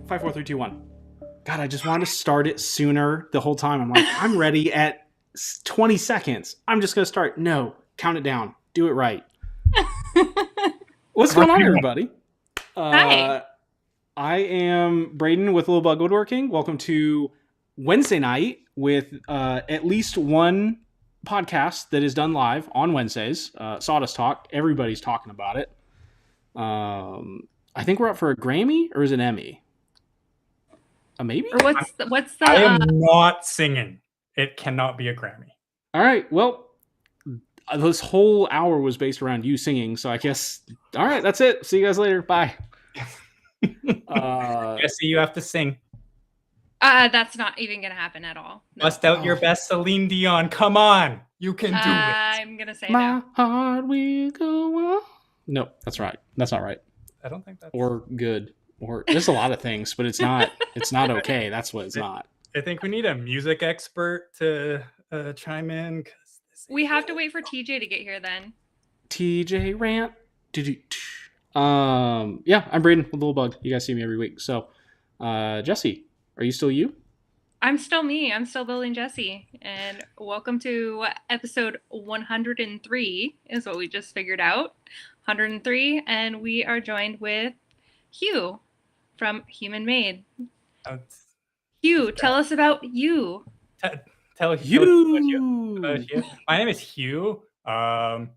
5, 4, 3, 2, 1. God, I just wanted to start it sooner the whole time. I'm like, I'm ready at 20 seconds. I'm just going to start. No, count it down. Do it right. What's going on, everybody? Hi. I am Braden with Little Bug Woodworking. Welcome to Wednesday night with at least one podcast that is done live on Wednesdays. Sawdust Talk. Everybody's talking about it. I think we're up for a Grammy, or is it an Emmy? A maybe? Or what's the? I am not singing. It cannot be a Grammy. All right. Well, this whole hour was based around you singing, so I guess. All right, that's it. See you guys later. Bye. Jessie, you have to sing. That's not even gonna happen at all. No. Bust out your best Celine Dion. Come on, you can do it. I'm gonna say My no. heart will go on. Nope, that's right. That's not right. I don't think that's Or good. Or there's a lot of things, but it's not. It's not okay. That's what it's not. I think we need a music expert to chime in. We have to wait for TJ to get here then. TJ rant. Yeah, I'm Braden with Little Bug. You guys see me every week. So, Jessie, are you still you? I'm still me. I'm still building Jessie. And welcome to episode 103 is what we just figured out. 103, and we are joined with Hew from Hewman Made. Hew, tell us about you. Tell You. about you. My name is Hew, and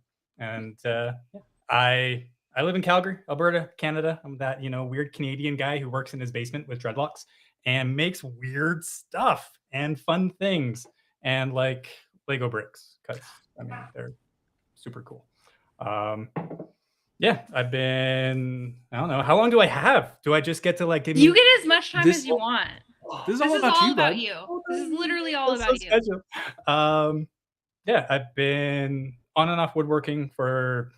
I live in Calgary, Alberta, Canada. I'm that weird Canadian guy who works in his basement with dreadlocks and makes weird stuff and fun things and like Lego bricks because they're super cool. Yeah, I've been. I don't know. How long do I have? Do I just get to give me? You get as much time as you want. This is This all is about all you, about bud. you. This is literally all That's about so you. special. Yeah, I've been on and off woodworking for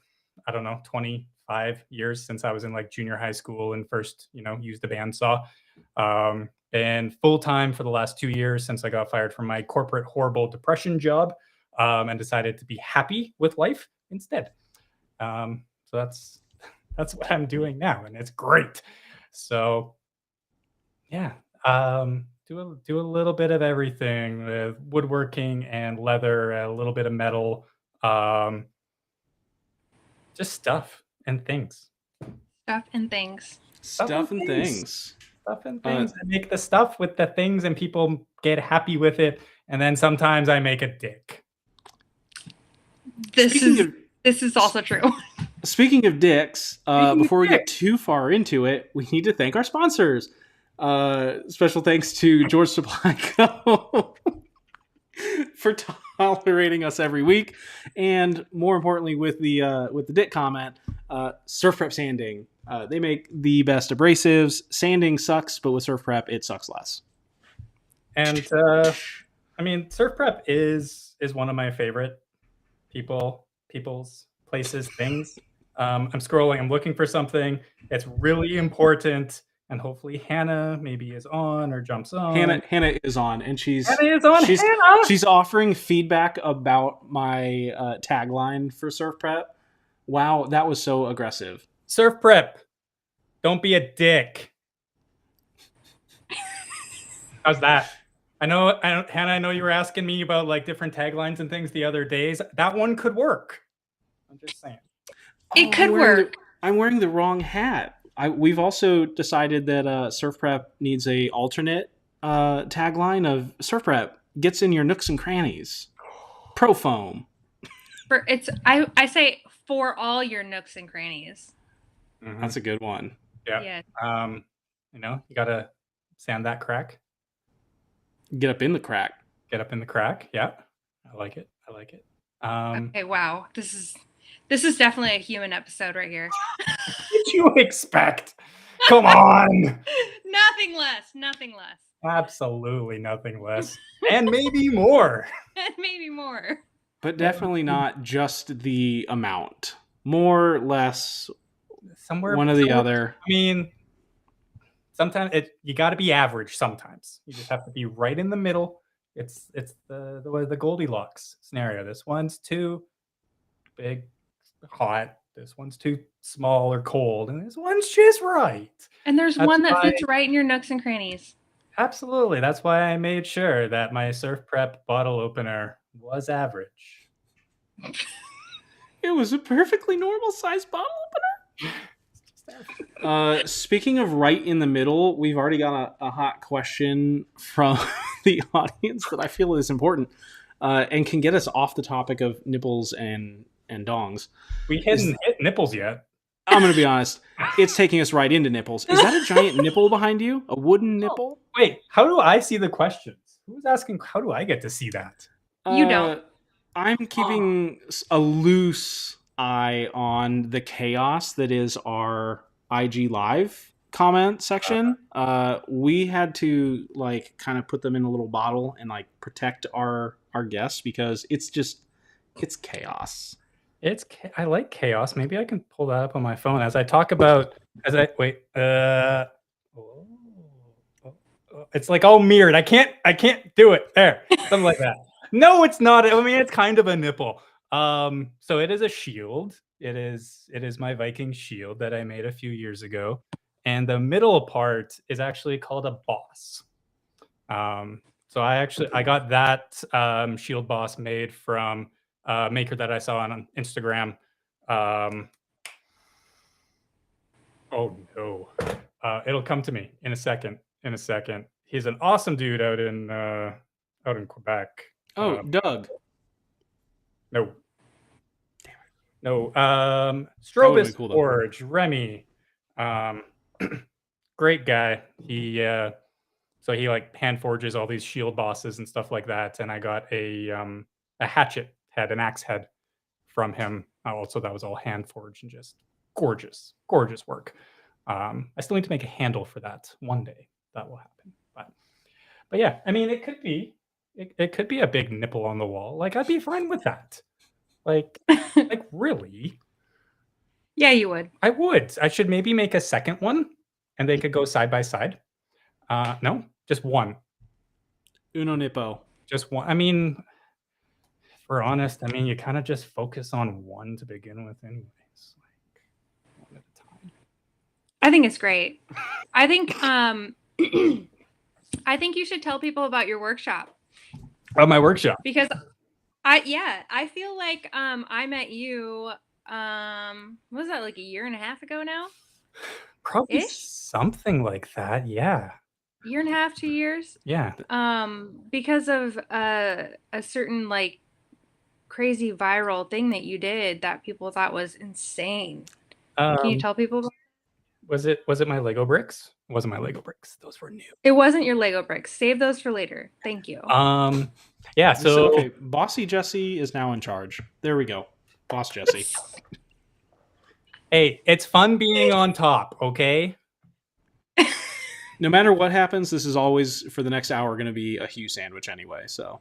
25 years since I was in junior high school and first used a bandsaw. Been full time for the last 2 years since I got fired from my corporate horrible depression job, and decided to be happy with life instead. So that's what I'm doing now, and it's great. So yeah. Do a little bit of everything with woodworking and leather, a little bit of metal, just stuff and things. Stuff and things. Stuff and things. Stuff and things. I make the stuff with the things, and people get happy with it. And then sometimes I make a dick. This is also true. Speaking of dicks, before we get too far into it, we need to thank our sponsors. Special thanks to George Supply Co. for tolerating us every week, and more importantly, with the dick comment, Surf Prep Sanding. They make the best abrasives. Sanding sucks, but with Surf Prep, it sucks less. And Surf Prep is one of my favorite people's places, things. I'm scrolling. I'm looking for something. It's really important. And hopefully Hannah maybe is on or jumps on. Hannah is on, and she's offering feedback about my tagline for Surf Prep. Wow, that was so aggressive. Surf Prep, don't be a dick. How's that? Hannah, I know you were asking me about different taglines and things the other days. That one could work. I'm just saying. It could work. I'm wearing the wrong hat. We've also decided that Surf Prep needs a alternate tagline of Surf Prep gets in your nooks and crannies. Pro foam. I say for all your nooks and crannies. Mm-hmm. That's a good one. Yeah. You gotta sand that crack. Get up in the crack. Get up in the crack. Yeah, I like it. Okay. Wow. This is definitely a human episode right here. What did you expect? Come on. Nothing less. Absolutely nothing less. And maybe more. But definitely not just the amount. More, less, somewhere one or the other. Sometimes you got to be average sometimes. You just have to be right in the middle. It's the Goldilocks scenario. This one's too big, hot, this one's too small or cold, and this one's just right. And there's one that fits right in your nooks and crannies. Absolutely. That's why I made sure that my Surf Prep bottle opener was average. It was a perfectly normal size bottle opener. Speaking of right in the middle, we've already got a hot question from the audience that I feel is important and can get us off the topic of nipples and dongs. We hadn't hit nipples yet. I'm going to be honest. It's taking us right into nipples. Is that a giant nipple behind you? A wooden nipple? Wait, how do I see the questions? Who's asking? How do I get to see that? You don't. I'm keeping a loose eye on the chaos that is our IG Live comment section. We had to kind of put them in a little bottle and protect our guests because it's chaos. I like chaos. Maybe I can pull that up on my phone as I talk about it's like all mirrored. I can't do it. There. Something like that. No, it's not. I mean, it's kind of a nipple. So it is a shield. It is my Viking shield that I made a few years ago. And the middle part is actually called a boss. So I got that shield boss made from a maker that I saw on Instagram. Oh no. It'll come to me in a second. He's an awesome dude out in Quebec. Oh, Doug. No. Strobus cool, Forge, Remy. Great guy. He hand forges all these shield bosses and stuff like that. And I got a hatchet head, an axe head from him. Also, that was all hand forged and just gorgeous work. I still need to make a handle for that one day. That will happen. But yeah, I mean, it could be a big nipple on the wall. I'd be fine with that. Really? Yeah, you would. I would. I should maybe make a second one, and they could go side by side. No, just one. Uno nippo. Just one. I mean, if we're honest, you kind of just focus on one to begin with, anyways. One at a time. I think it's great. I think I think you should tell people about your workshop. Oh, my workshop. Because I feel like I met you what was that, like a year and a half ago now? Probably Ish? something like that, yeah. Year and a half, 2 years? Yeah. Because of a certain crazy viral thing that you did that people thought was insane. Can you tell people about it? Was it my Lego bricks? It wasn't my Lego bricks. Those were new. It wasn't your Lego bricks. Save those for later. Thank you. Yeah, so okay, Bossy Jessie is now in charge. There we go. Boss Jessie. Hey, it's fun being on top, okay? No matter what happens, this is always for the next hour going to be a Hew sandwich anyway. So,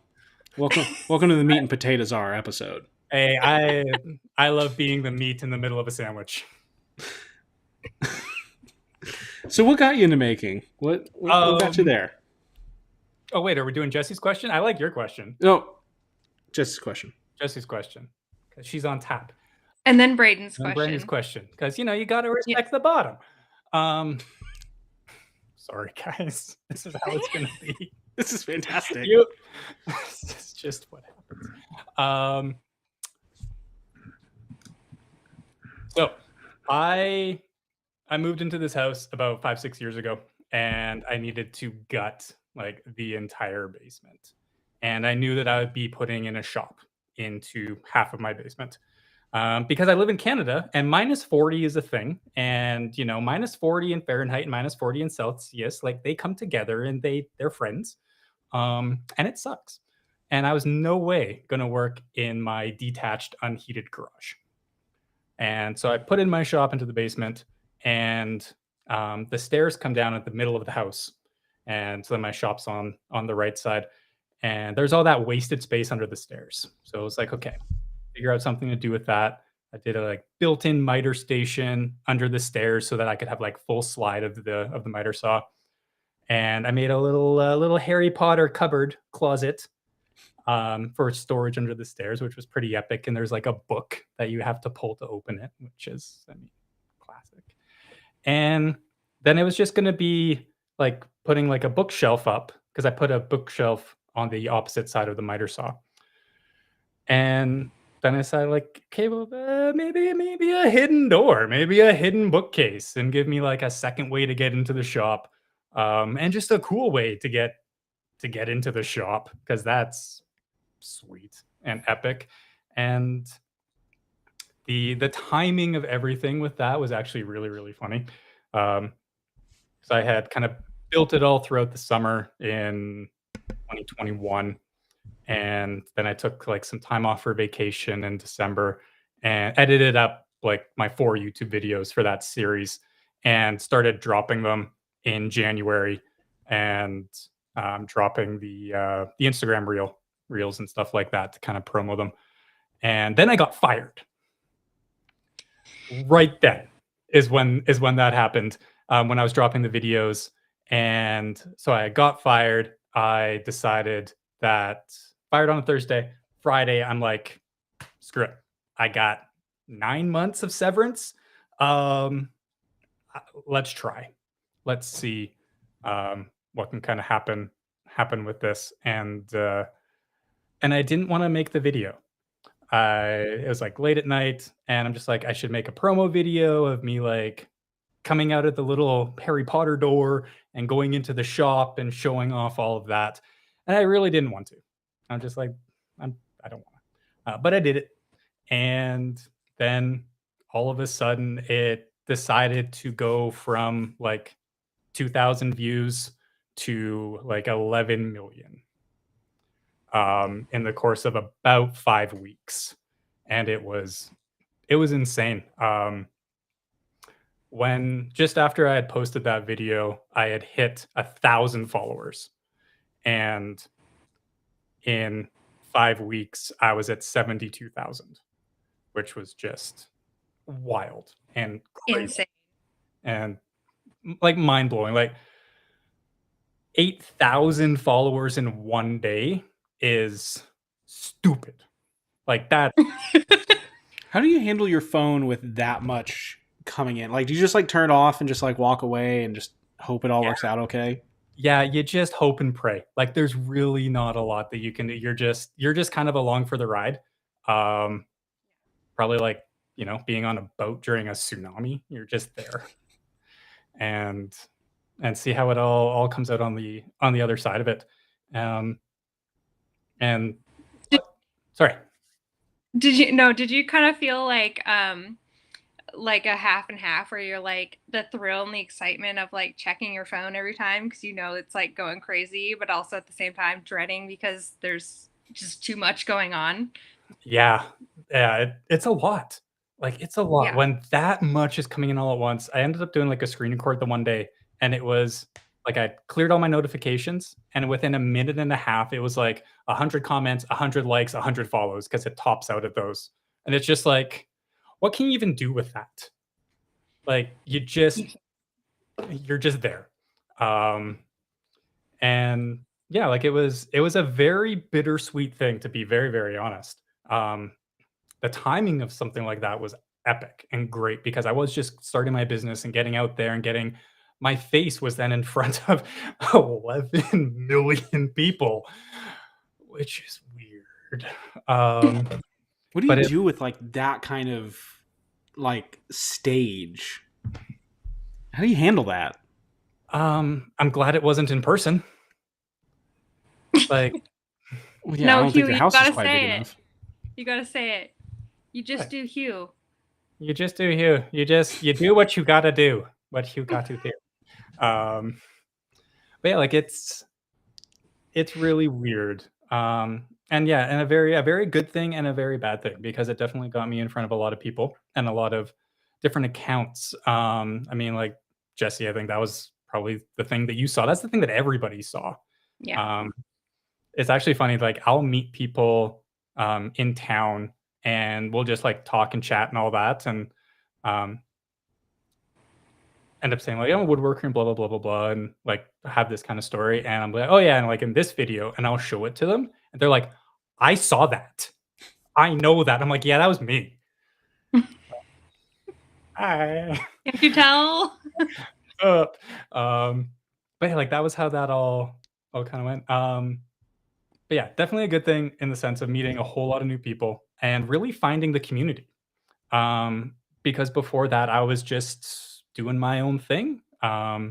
welcome to the meat and potatoes are episode. Hey, I love being the meat in the middle of a sandwich. So, what got you into making? What got you there? Oh wait, are we doing Jessie's question? I like your question. No, Jessie's question. Jesse's question, because she's on tap. And then Braden's question. Braden's question, because you got to respect the bottom. Sorry, guys. This is how it's going to be. This is fantastic. This is just what happens. So, I moved into this house about 5-6 years ago, and I needed to gut the entire basement. And I knew that I would be putting in a shop into half of my basement. Because I live in Canada and -40 is a thing. And, -40 in Fahrenheit and -40 in Celsius, they come together and they're friends. And it sucks. And I was no way going to work in my detached, unheated garage. And so I put in my shop into the basement, and the stairs come down at the middle of the house. And so then my shop's on the right side. And there's all that wasted space under the stairs. So it was okay, figure out something to do with that. I did a built-in miter station under the stairs so that I could have full slide of the miter saw. And I made a little Harry Potter cupboard closet for storage under the stairs, which was pretty epic. And there's like a book that you have to pull to open it, which is, I mean, classic. And then it was just going to be like putting like a bookshelf up, because I put a bookshelf on the opposite side of the miter saw. And then I decided, like, okay, well, maybe a hidden door, maybe a hidden bookcase, and give me like a second way to get into the shop, and just a cool way to get into the shop, because that's sweet and epic. And the timing of everything with that was actually really, really funny. So I had kind of built it all throughout the summer in 2021. And then I took like some time off for vacation in December and edited up like my 4 YouTube videos for that series and started dropping them in January, and dropping the Instagram reels and stuff like that to kind of promo them. And then I got fired. Right then is when that happened, when I was dropping the videos. And so I got fired. I decided that, fired on a Thursday, Friday, I'm like, screw it. I got 9 months of severance. Let's try. Let's see what can kind of happen with this. And I didn't want to make the video. It was like late at night, and I'm just like, I should make a promo video of me like coming out of the little Harry Potter door and going into the shop and showing off all of that. And I really didn't want to. I'm just like, I don't want to. But I did it. And then all of a sudden it decided to go from like 2,000 views to like 11 million in the course of about 5 weeks. And it was insane. When just after I had posted that video, I had hit 1,000 followers. And in 5 weeks, I was at 72,000, which was just wild and crazy. Insane. And like mind blowing. Like 8,000 followers in one day is stupid. Like that. How do you handle your phone with that much coming in? Like, do you just like turn it off and just like walk away and just hope it all works out okay? Yeah, you just hope and pray. Like there's really not a lot that you can do. You're just kind of along for the ride. Probably like, being on a boat during a tsunami. You're just there. And see how it all comes out on the other side of it. And sorry. Did you kind of feel like a half and half, where you're like the thrill and the excitement of like checking your phone every time because it's like going crazy, but also at the same time dreading because there's just too much going on? Yeah, it's a lot. Like it's a lot when that much is coming in all at once. I ended up doing like a screen record the one day, and it was like I cleared all my notifications, and within a minute and a half, it was like 100 comments, 100 likes, 100 follows, because it tops out at those. And it's just like, what can you even do with that? Like you're just there. And yeah, like it was a very bittersweet thing, to be very, very honest. The timing of something like that was epic and great, because I was just starting my business and getting out there and getting my face was then in front of 11 million people, which is weird. What do you do with like that kind of like stage? How do you handle that? I'm glad it wasn't in person. Like, well, yeah, I don't think your house is quite big enough. You gotta say it. You just do Hew. You just do Hew. You do what you gotta do. What you got to do. But yeah, like it's really weird. And yeah, and a very good thing and a very bad thing, because it definitely got me in front of a lot of people and a lot of different accounts. I mean, like Jessie, I think that was probably the thing that you saw. That's the thing that everybody saw. Yeah. It's actually funny. Like I'll meet people in town, and we'll just like talk and chat and all that, and end up saying like, I'm a woodworker and blah blah blah blah blah, and like have this kind of story. And I'm like, oh yeah, and like in this video, and I'll show it to them, and they're like, I saw that. I know that. I'm like, yeah, that was me. Hi. Can't you tell? But yeah, like that was how that all kind of went. But yeah, definitely a good thing in the sense of meeting a whole lot of new people and really finding the community. Because before that, I was just doing my own thing. I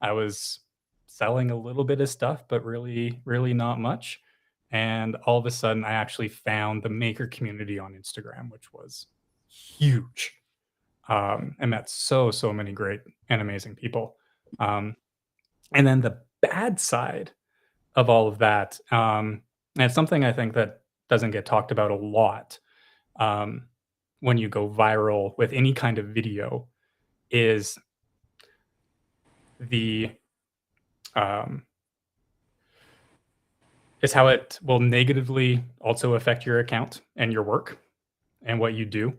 was selling a little bit of stuff, but really, really not much. And all of a sudden, I actually found the maker community on Instagram, which was huge. And met so many great and amazing people. And then the bad side of all of that, and it's something I think that doesn't get talked about a lot, um, when you go viral with any kind of video, is the um, is how it will negatively also affect your account and your work and what you do.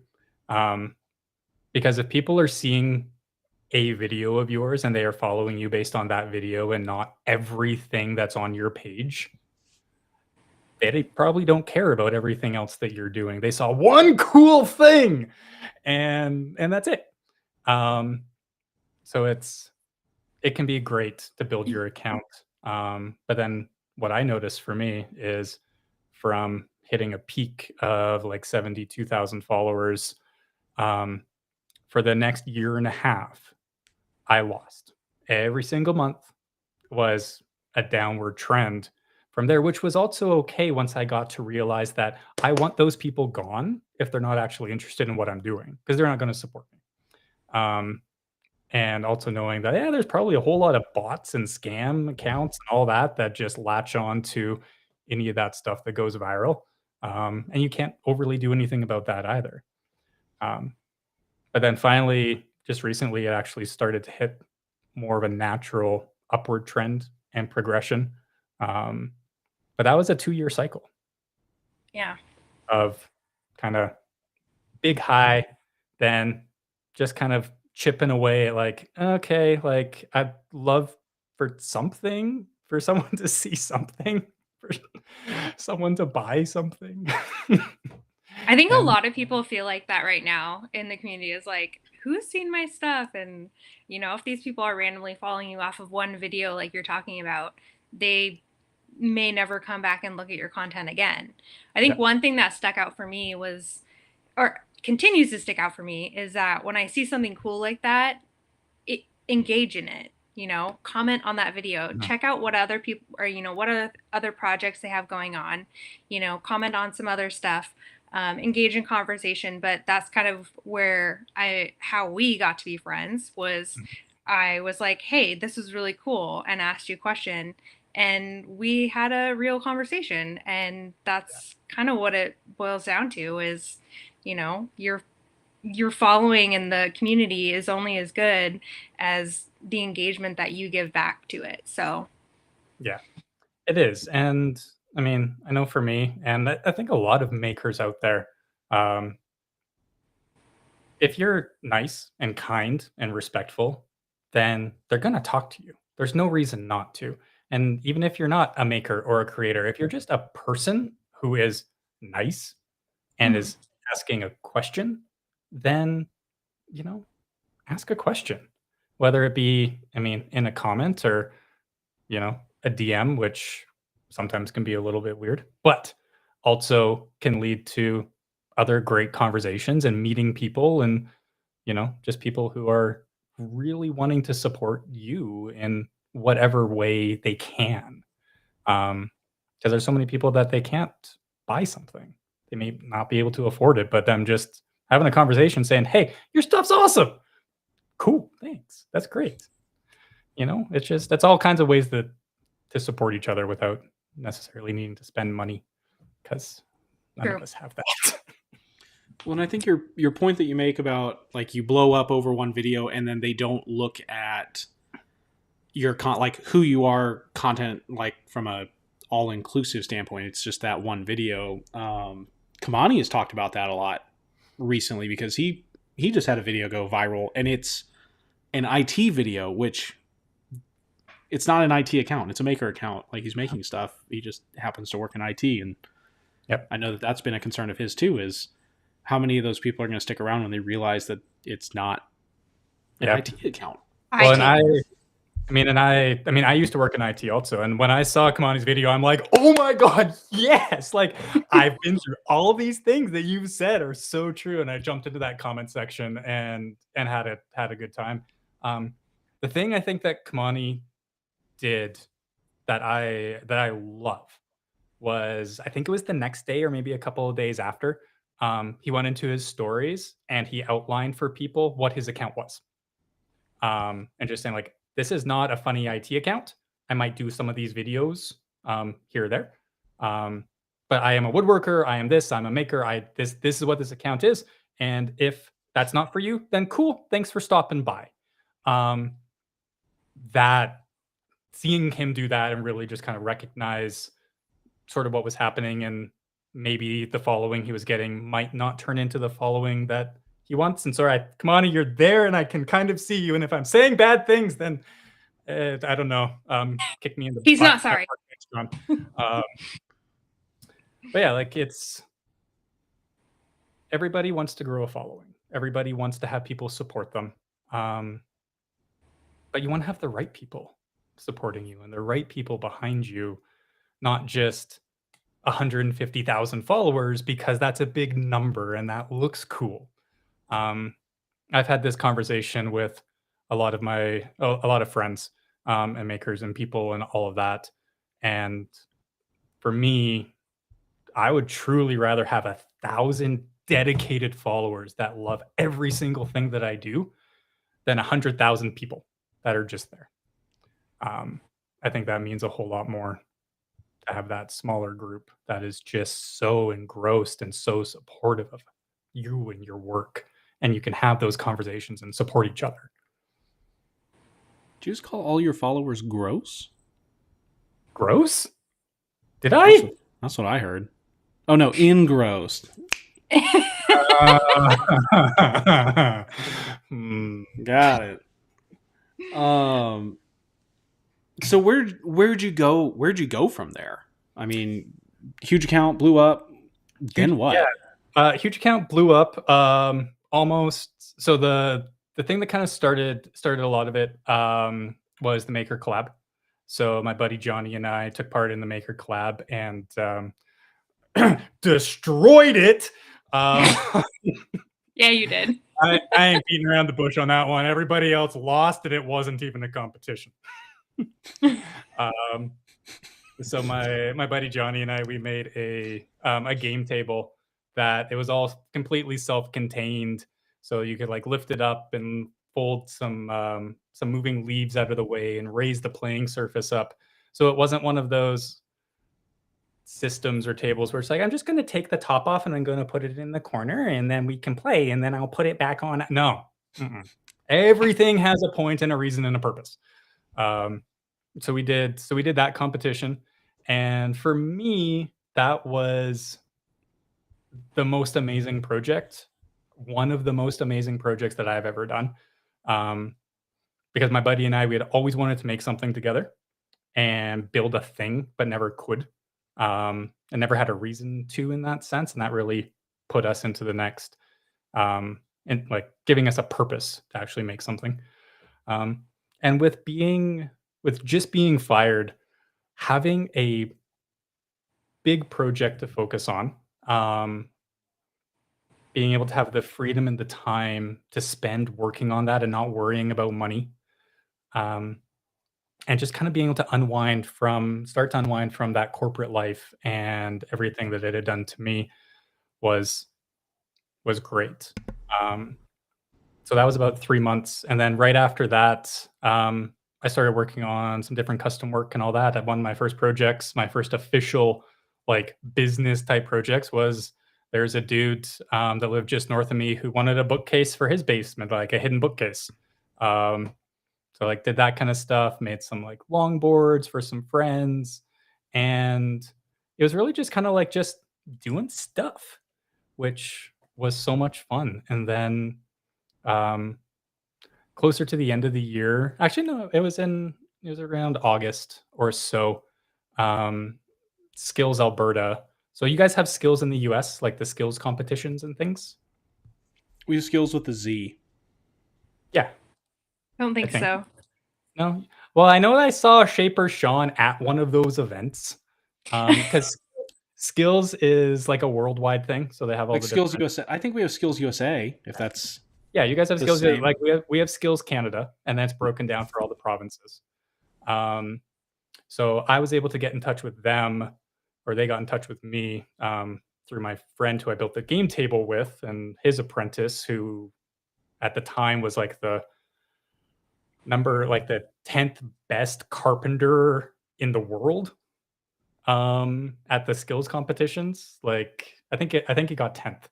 Um, because if people are seeing a video of yours and they are following you based on that video and not everything that's on your page, they probably don't care about everything else that you're doing. They saw one cool thing and that's it. Um, so it can be great to build your account. But then what I noticed for me is from hitting a peak of like 72,000 followers, um, for the next year and a half, I lost. Every single month was a downward trend from there, which was also okay once I got to realize that I want those people gone if they're not actually interested in what I'm doing because they're not going to support me. And also knowing that, yeah, there's probably a whole lot of bots and scam accounts and all that that just latch on to any of that stuff that goes viral. And you can't overly do anything about that either. Um, but then finally, just recently, it actually started to hit more of a natural upward trend and progression. Um, but that was a 2-year cycle Yeah. of kind of big high, then just kind of chipping away at like, okay, like I'd love for something, for someone to see something, for someone to buy something. I think a And lot of people feel like that right now in the community is like, who's seen my stuff? And, if these people are randomly following you off of one video like you're talking about, they may never come back and look at your content again. I think yeah, one thing that stuck out for me was, or continues to stick out for me, is that when I see something cool like that, engage in it. Comment on that video, no, check out what other people, or what other projects they have going on, comment on some other stuff, engage in conversation. But that's kind of where how we got to be friends was, I was like, hey, this is really cool, and asked you a question, and we had a real conversation. And that's kind of what it boils down to is, your following in the community is only as good as the engagement that you give back to it. So yeah, it is. And I mean, I know for me, and I think a lot of makers out there, um, if you're nice and kind and respectful, then they're going to talk to you. There's no reason not to. And even if you're not a maker or a creator, if you're just a person who is nice and mhm. is asking a question, then, you know, ask a question, whether it be, I mean, in a comment or, a DM, which sometimes can be a little bit weird, but also can lead to other great conversations and meeting people and, just people who are really wanting to support you in whatever way they can. Because there's so many people that they can't buy something. They may not be able to afford it, but them just having a conversation saying, "Hey, your stuff's awesome." Cool, thanks. That's great. It's just that's all kinds of ways to support each other without necessarily needing to spend money because none True. of us have that. Well, and I think your point that you make about like you blow up over one video and then they don't look at your like who you are content like from a all inclusive standpoint. It's just that one video. Kamani has talked about that a lot recently because he just had a video go viral and it's an IT video, which it's not an IT account. It's a maker account. Like he's making stuff. He just happens to work in IT and Yep. I know that that's been a concern of his too, is how many of those people are going to stick around when they realize that it's not an Yep. IT account. Well, and I used to work in IT also, and when I saw Kamani's video, I'm like, oh my god, yes! Like, I've been through all of these things that you've said are so true, and I jumped into that comment section and had a good time. The thing I think that Kamani did that I love was, I think it was the next day or maybe a couple of days after, he went into his stories and he outlined for people what his account was. And just saying like, this is not a funny IT account. I might do some of these videos here or there. But I am a woodworker. I am this. I'm a maker. This is what this account is. And if that's not for you, then cool. Thanks for stopping by. That seeing him do that and really just kind of recognize sort of what was happening, and maybe the following he was getting might not turn into the following that he wants. And so, Kamani, you're there, and I can kind of see you. And if I'm saying bad things, then I don't know. Kick me in the. He's not sorry. But yeah, like, it's everybody wants to grow a following. Everybody wants to have people support them. But you want to have the right people supporting you and the right people behind you, not just 150,000 followers, because that's a big number and that looks cool. I've had this conversation with a lot of friends and makers and people and all of that. And for me, I would truly rather have 1,000 dedicated followers that love every single thing that I do than 100,000 people that are just there. I think that means a whole lot more to have that smaller group that is just so engrossed and so supportive of you and your work, and you can have those conversations and support each other. Did you just call all your followers gross? Gross? Did I? That's what I heard. Oh no, engrossed. Got it. So where'd you go? Where'd you go from there? I mean, huge account blew up. Then what? Yeah, huge account blew up. Almost. So the thing that kind of started a lot of it was the Maker collab. So my buddy Johnny and I took part in the Maker collab and destroyed it. Yeah, you did. I ain't beating around the bush on that one. Everybody else lost, and it wasn't even a competition. So my buddy Johnny and I, we made a game table that it was all completely self-contained. So you could like lift it up and fold some moving leaves out of the way and raise the playing surface up. So it wasn't one of those systems or tables where it's like, I'm just going to take the top off and I'm going to put it in the corner and then we can play and then I'll put it back on. No. Everything has a point and a reason and a purpose. So we did that competition. And for me, that was the most amazing project. One of the most amazing projects that I've ever done. Because my buddy and I, we had always wanted to make something together and build a thing, but never could. And never had a reason to in that sense. And that really put us into the next, and like giving us a purpose to actually make something. And with just being fired, having a big project to focus on, being able to have the freedom and the time to spend working on that and not worrying about money, and just kind of being able to start to unwind from that corporate life and everything that it had done to me was great. So that was about 3 months. And then right after that, I started working on some different custom work and all that. I won my first projects. My first official like business type projects was, there's a dude that lived just north of me who wanted a bookcase for his basement, like a hidden bookcase. So like did that kind of stuff, made some like longboards for some friends. And it was really just kind of like just doing stuff, which was so much fun. And then closer to the end of the year, actually, no, it was around August or so, Skills Alberta So you guys have skills in the US, like the skills competitions and things? We have skills with the Z. Yeah. Don't think so. No? Well, I know that I saw Shaper Sean at one of those events. Because skills is like a worldwide thing. So they have all Like the Skills different... USA. I think we have Skills USA, if that's... Yeah, you guys have the skills. same. Like we have Skills Canada, and that's broken down for all the provinces. So I was able to get in touch with them, or they got in touch with me through my friend who I built the game table with, and his apprentice, who at the time was like the 10th best carpenter in the world at the skills competitions. Like I think he got 10th,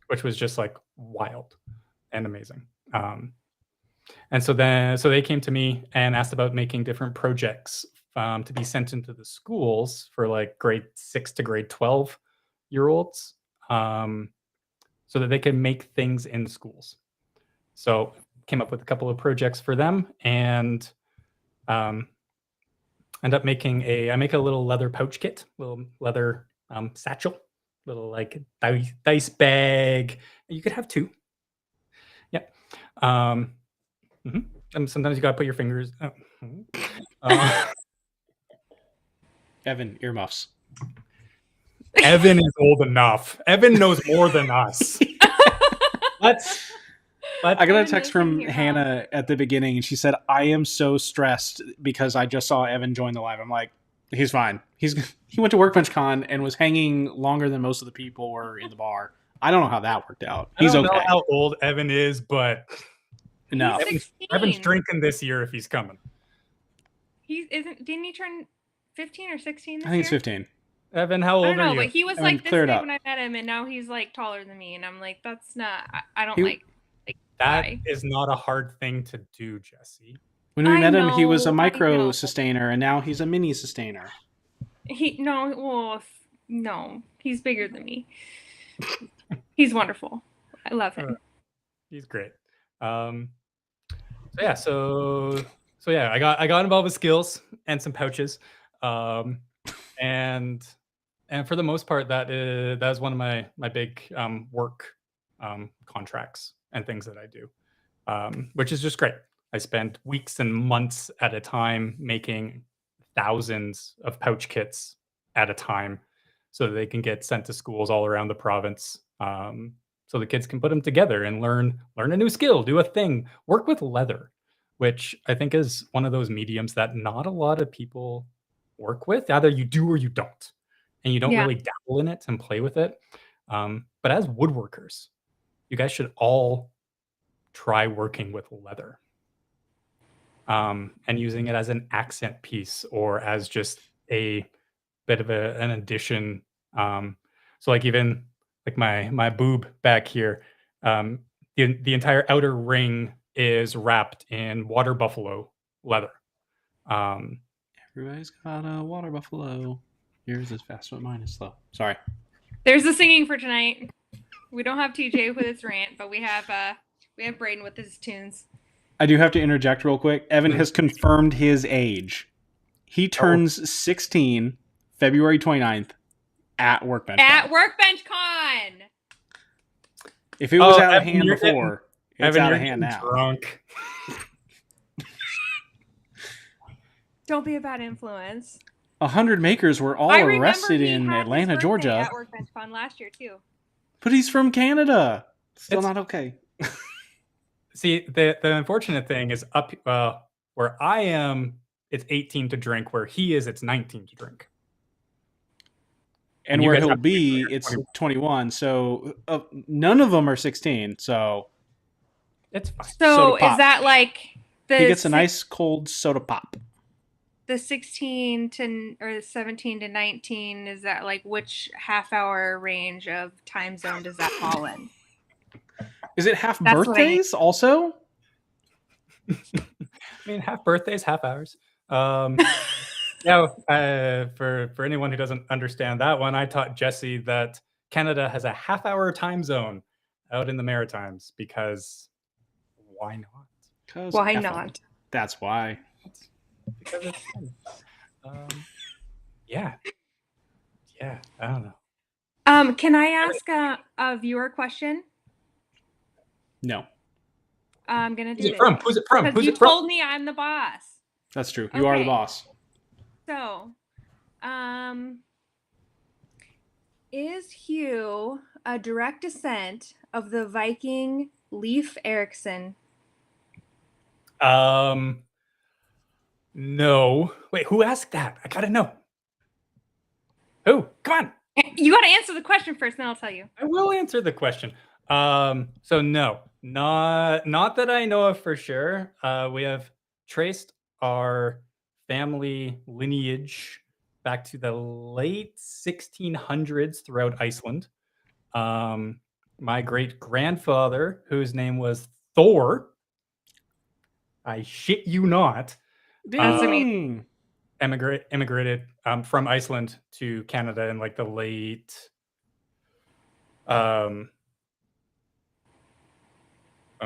which was just like wild and amazing. And so they came to me and asked about making different projects to be sent into the schools for like grade 6 to grade 12-year-olds, so that they can make things in schools. So came up with a couple of projects for them, and end up making I make a little leather pouch kit, little leather satchel, little like dice bag. You could have 2. Yeah. And sometimes you gotta put your fingers. Evan, earmuffs. Evan is old enough. Evan knows more than us. I got a text from Hannah at the beginning, and she said, "I am so stressed because I just saw Evan join the live." I'm like, "He's fine. He went to Workbench Con and was hanging longer than most of the people were in the bar. I don't know how that worked out. He's okay. I don't know how old Evan is, but no, Evan's drinking this year if he's coming. Didn't he turn 15 or 16 this year? I think it's 15. Evan, how old are you? I don't know, but he was like this big when I met him, and now he's like taller than me, and I'm like, that's not. I don't like. That is not a hard thing to do, Jessie. When we met him, he was a micro sustainer, and now he's a mini sustainer. No, he's bigger than me. He's wonderful. I love him. He's great. So yeah, I got involved with skills and some pouches, and for the most part, that is one of my big work contracts and things that I do, which is just great. I spend weeks and months at a time making thousands of pouch kits at a time, so that they can get sent to schools all around the province. So the kids can put them together and learn a new skill, do a thing, work with leather, which I think is one of those mediums that not a lot of people work with. Either you do or you don't, and you don't really dabble in it and play with it. But as woodworkers, you guys should all try working with leather, and using it as an accent piece or as just a bit of an addition. So like even like my boob back here, the entire outer ring is wrapped in water buffalo leather. Everybody's got a water buffalo. Yours is fast, but mine is slow. Sorry. There's the singing for tonight. We don't have TJ with his rant, but we have Braden with his tunes. I do have to interject real quick. Evan has confirmed his age. He turns 16 February 29th at Workbench Con. At Workbench Con! If it was out of hand before, it's out of hand now. Drunk. Don't be a bad influence. 100 makers were all arrested in Atlanta, Georgia. At Workbench Con last year too. But he's from Canada. Still not okay. See, the unfortunate thing is where I am, it's 18 to drink. Where he is, it's 19 to drink. And where he'll be, it's 21. So none of them are 16. So it's fine. So is that like he gets a nice cold soda pop? The 16 to or the 17 to 19, is that like which half-hour range of time zone does that fall in? Is it half birthdays also? I mean, half birthdays, half hours. Yeah, for anyone who doesn't understand that one, I taught Jessie that Canada has a half-hour time zone out in the Maritimes because why not? Why not? That's why. Because it's fun. Yeah. Yeah, I don't know. Can I ask a viewer question? No, I'm gonna do Who's it this. from? Who's it from? Because you told me I'm the boss. that's true. You are the boss. So, is Hew a direct descent of the Viking Leif Erikson? No. Wait, who asked that? I gotta know. Who? Come on. You got to answer the question first, then I'll tell you. I will answer the question. So no, not that I know of for sure. We have traced our family lineage back to the late 1600s throughout Iceland. My great grandfather, whose name was Thor, I shit you not, That's amazing. immigrated from Iceland to Canada in like the late when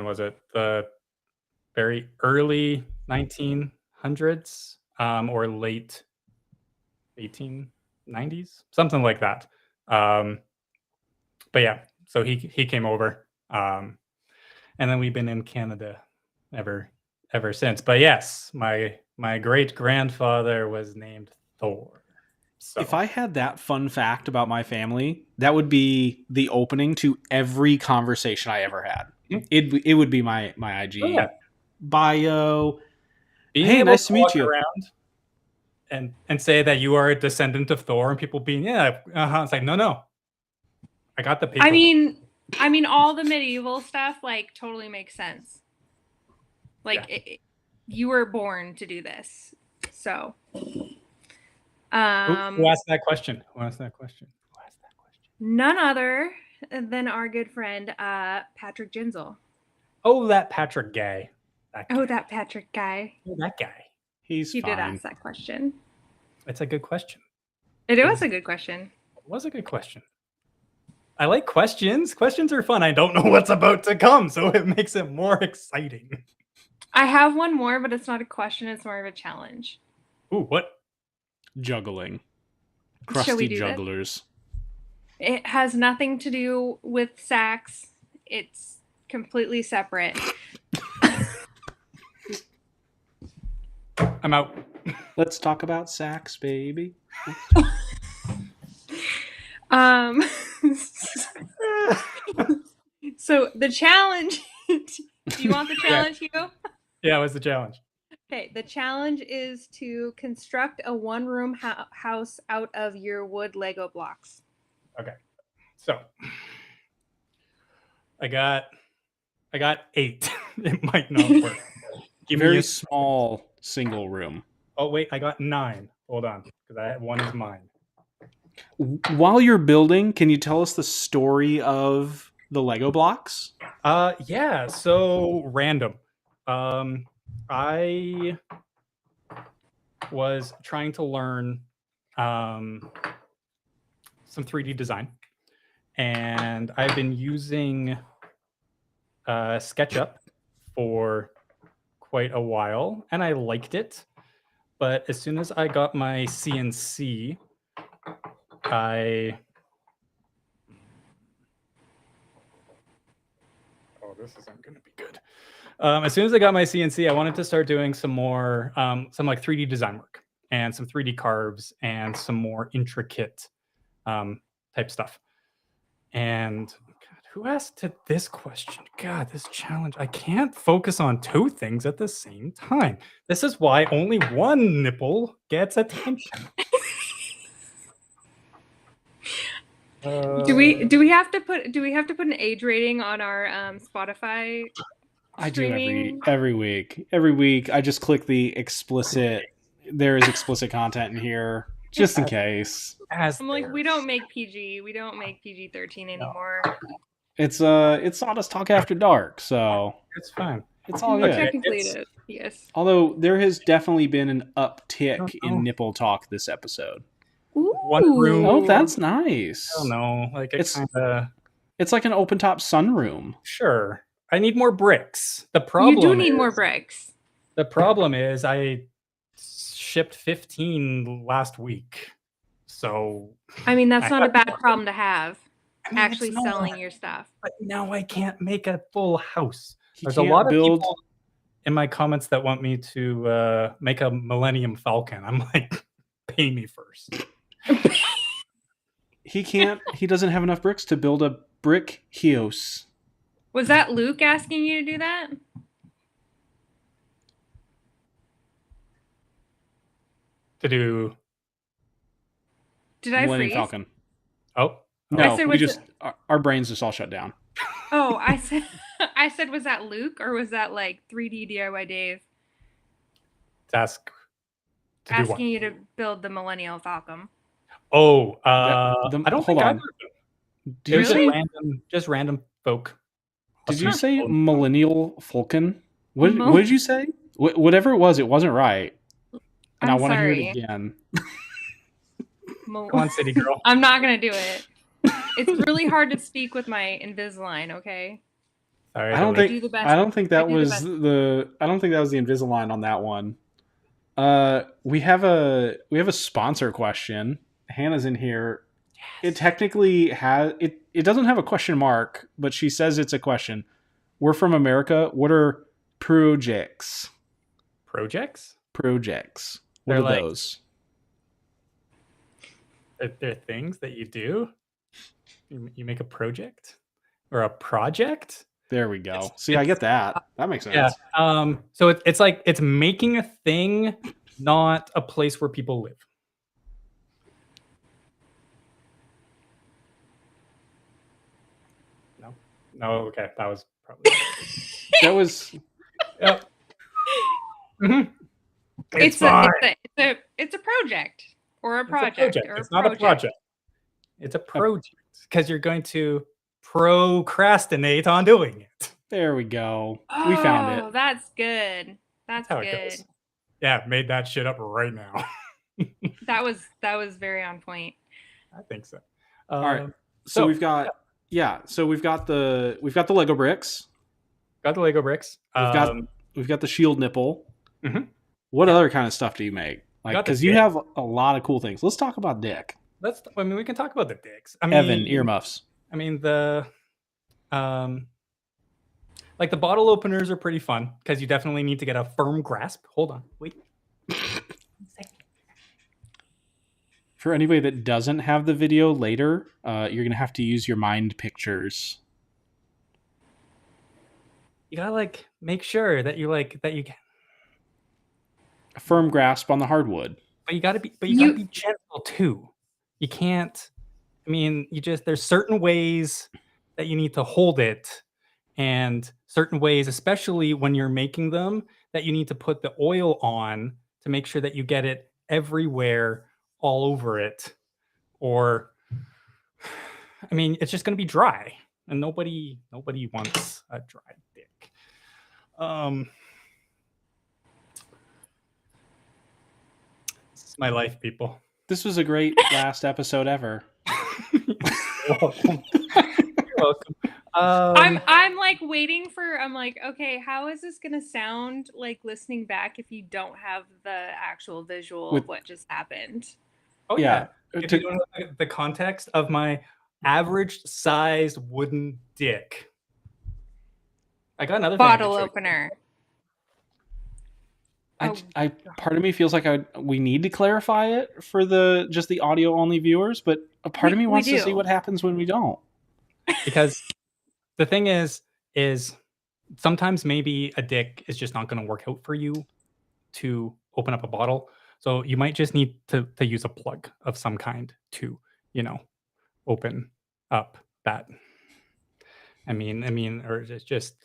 was it? The very early 1900s or late 1890s, something like that. But yeah, so he came over, and then we've been in Canada ever since. But yes, my great grandfather was named Thor. So If I had that fun fact about my family, that would be the opening to every conversation I ever had. It would be my IG bio. Being hey, able nice to meet walk you. around and say that you are a descendant of Thor, and people being it's like no, I got the paper. I mean, all the medieval stuff like totally makes sense. Like you were born to do this, so. Who asked that question? None other than our good friend Patrick Ginzel. Oh, that Patrick guy. That Patrick guy. Oh, that guy. He did ask that question. It's a good question. It was a good question. It was a good question. I like questions. Questions are fun. I don't know what's about to come, so it makes it more exciting. I have one more, but it's not a question. It's more of a challenge. Ooh, what? Juggling. Crusty jugglers. It has nothing to do with sax. It's completely separate. I'm out. Let's talk about sax, baby. So the challenge. Do you want the challenge, Hugo? Yeah, what's the challenge? Okay, the challenge is to construct a one-room house out of your wood Lego blocks. Okay, so I got 8. It might not work. Very small single room. Oh wait, I got 9. Hold on, because one is mine. While you're building, can you tell us the story of the Lego blocks? Yeah. So random. I was trying to learn some 3D design, and I've been using SketchUp for quite a while, and I liked it. But as soon as I got my CNC, this isn't going to be good. As soon as I got my CNC, I wanted to start doing some more, some like 3D design work and some 3D carves and some more intricate type stuff. And God, who asked this question? God, this challenge. I can't focus on 2 things at the same time. This is why only one nipple gets attention. Do we have to put an age rating on our Spotify? I do every week. Every week, I just click the explicit. There is explicit content in here, just in case. I'm like, we don't make PG. We don't make PG-13 anymore. It's Sawdust Talk After Dark, so it's fine. It's all good. Technically, it is. Yes. Although there has definitely been an uptick in nipple talk this episode. Ooh. One room. Oh, that's nice. I don't know. Like it's like an open top sunroom. Sure. I need more bricks. The problem you do need more bricks. The problem is I shipped 15 last week. So I mean, that's I not a have bad more. problem to have. I mean, Actually it's not, selling your stuff. but now I can't make a full house. He There's a can't lot of build. people in my comments that want me to make a Millennium Falcon. I'm like, pay me first. He can't. He doesn't have enough bricks to build a brick house. Was that Luke asking you to do that? To do. Did I Millennium freeze? Falcon. Oh. No, I said, we just our brains just all shut down. Oh, I said, was that Luke or was that like 3D DIY Dave To ask. To do what? asking you to build the Millennial Falcon? Oh, I don't think either of them. Did you say just random folk? Did you say Millennial Falcon? What did you say? Whatever it wasn't right. And I want to hear it again. Come on, city girl. I'm not gonna do it. It's really hard to speak with my Invisalign. Okay. Sorry, I don't think that was the Invisalign on that one. We have a sponsor question. Hannah's in here. Yes. It technically has it doesn't have a question mark, but she says it's a question. We're from America. What are projects? Projects? Projects. What are those? They're things that you do. You make a project or a project. There we go. See, I get that. That makes sense. Yeah. So it's like it's making a thing, not a place where people live. No. Okay. That was probably. That was. Yep. Mm-hmm. It's a project or a project. It's not a project. It's a project because you're going to procrastinate on doing it. There we go. We found it. Oh, that's good. That's how good. It goes. Yeah, made that shit up right now. that was very on point. I think so. All right. So we've got So we've got the Lego bricks. Got the Lego bricks. We've got the shield nipple. Mm-hmm. What other kind of stuff do you make? Like, because you have a lot of cool things. Let's talk about Dick. We can talk about the dicks. I mean, Evan, earmuffs. I mean, the bottle openers are pretty fun because you definitely need to get a firm grasp. Hold on, wait. For anybody that doesn't have the video later, you're gonna have to use your mind pictures. You gotta make sure that you get a firm grasp on the hardwood. But you gotta be gentle too. You can't. I mean, there's certain ways that you need to hold it, and certain ways, especially when you're making them, that you need to put the oil on to make sure that you get it everywhere, all over it, or I mean, it's just going to be dry, and nobody wants a dry dick. This is my life, people. This was a great last episode ever. You're welcome. You're welcome. I'm waiting for. I'm like, okay, how is this gonna sound listening back if you don't have the actual visual of what just happened? Oh yeah. If you don't know the context of my average sized wooden dick, I got another bottle opener. Part of me feels like we need to clarify it for just the audio only viewers, but a part of me wants to see what happens when we don't. Because the thing is sometimes maybe a dick is just not going to work out for you to open up a bottle. So you might just need to use a plug of some kind to, open up that. I mean, or it's just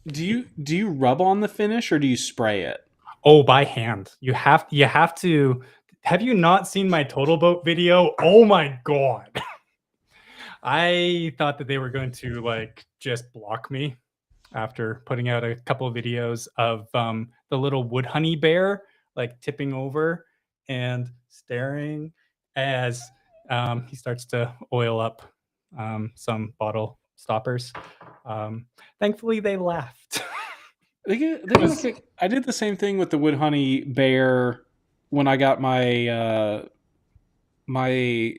Do you rub on the finish or do you spray it? Oh, by hand. You have to. Have you not seen my Total Boat video? Oh my god. I thought that they were going to just block me after putting out a couple of videos of the little wood honey bear tipping over and staring as he starts to oil up some bottle stoppers. Thankfully, they laughed. I did the same thing with the wood honey bear when I got my my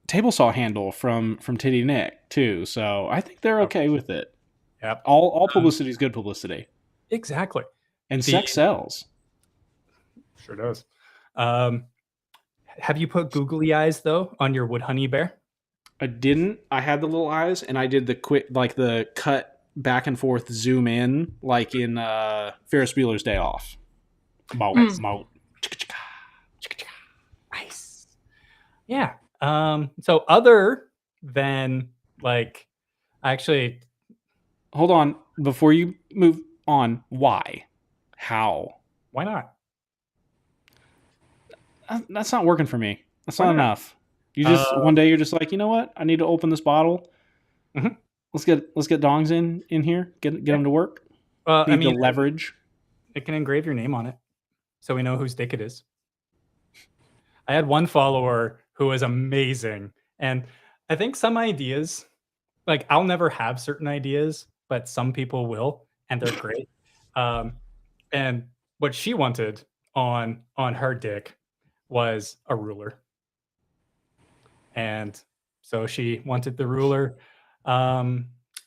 table saw handle from Titty Nick too, so I think they're okay with it. Yep. All publicity is good publicity. Exactly. And sex sells. Sure does. Have you put googly eyes though on your wood honey bear? I didn't. I had the little eyes, and I did the quick, like the cut back and forth zoom in, like in Ferris Bueller's Day Off. Nice. Yeah. So other than like, actually, hold on before you move on. Why? How? Why not? That's not working for me. That's not enough. You just one day you're just like, you know what? I need to open this bottle. Mm-hmm. Let's get dongs in here. Get them to work. I mean, the leverage. It can engrave your name on it, so we know whose dick it is. I had one follower who was amazing, and I think some ideas, like I'll never have certain ideas, but some people will, and they're great. And what she wanted on her dick was a ruler. And so she wanted the ruler